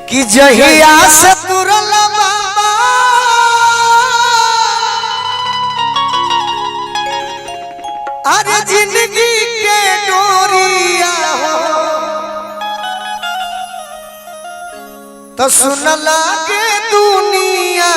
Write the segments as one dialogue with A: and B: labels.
A: कि जहिया से तुरल बाबा अरे जिंदगी के डोरिया हो तो सुन लागे दुनिया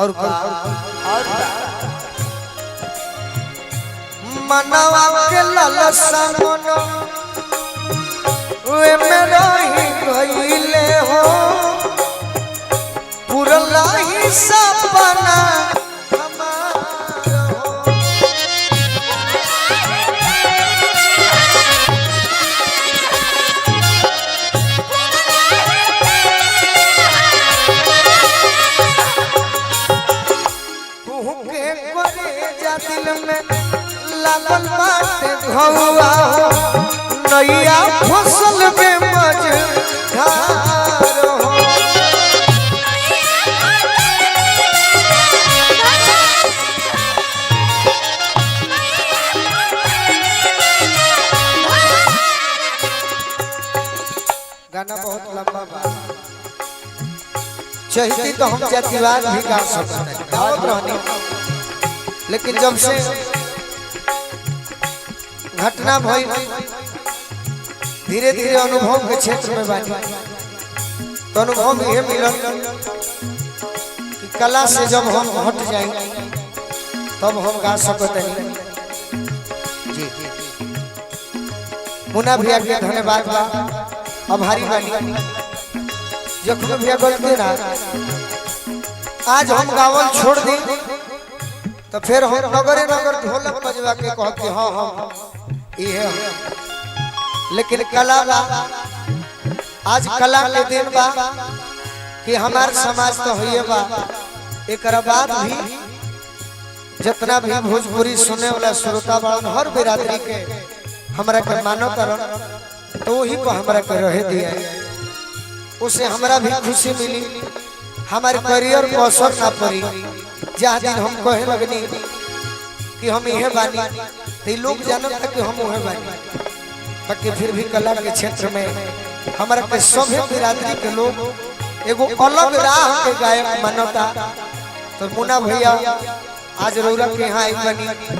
A: और मनवा के ललसा मनो वे में रही गईले हो पुरला ही सपना दिल में लागल बाटे घौआ हो नैया फसल में मझधार हो गाना बहुत लंबा बा चाहिए तो हम जातिवाद भी गा सकते हैं गावत रहनी लेकिन जब से घटना भई धीरे धीरे अनुभव के क्षेत्र में बानी तो अनुभव ये मिलल कि कला से जब हम हट जाए तब हम गा सकते हैं जी मुन्ना भैया के धन्यवाद बा आभारी बानी जखन भैया गलती ना आज हम गावल छोड़ दी तो फिर हम नगरे नगर ढोलक बजवा के कहते हाँ हाँ ये लेकिन कला बा आज कला के दिन बा कि हमारे समाज तो हुए बा एक बाद भी जितना भी भोजपुरी सुने वाला श्रोता बड़न हर बिरादरी के हमरा के मानो करन तो वही को हमरा के रहे दिया उसे हमरा भी खुशी मिली हमारे करियर को असर ना पड़ी जहाँ दिन हम कहे लगनी कि हम यह बानी तो लोग जानता कि हम वह बानी बाकी फिर भी कला के क्षेत्र में हमारे के सभी बिरादरी के लोग एगो अलग राह के गायक मानता तो मुन्ना भैया आज रौरा के यहाँ एक बनी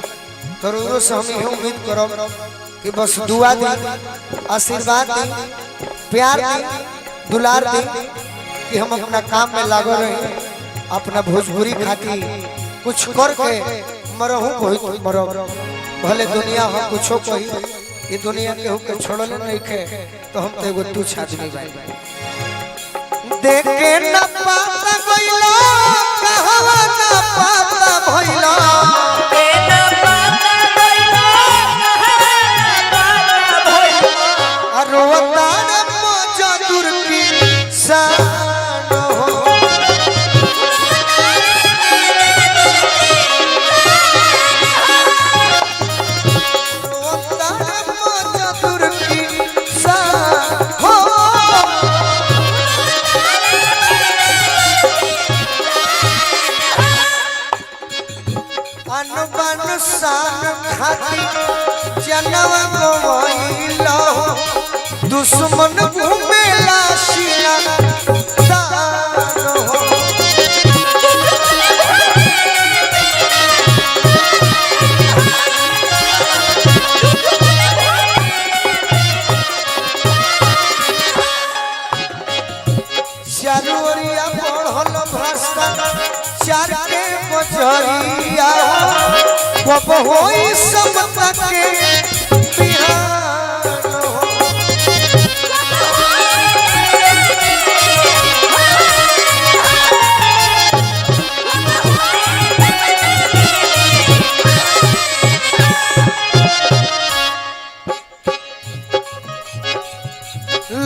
A: तो रौरो से हम यह उम्मीद करब कि बस दुआ दी आशीर्वाद दी प्यार दी दुलार दी कि हम अपना काम में लागो रहे अपना भोजपुरी खाती कुछ करके मरहू कोई मरो भले दुनिया हम कुछो कोई ये दुनिया के होके छोड़ल नहीं के तो हम तो एगो तुच्छ आदमी भाई देख के न पाता गइला कहवा न पाता भइला के न पाता गइला कहवा न पाता भइला अरवतार मजदूर की शान हो अनबन शान खाती जनवा गवैलो दुश्मन घूमेला सीना तान हो चारोरिया बढ़ल भाषा चार के बजरिया कब होई समता के बिहान हो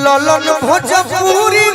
A: ललन भोजपुरी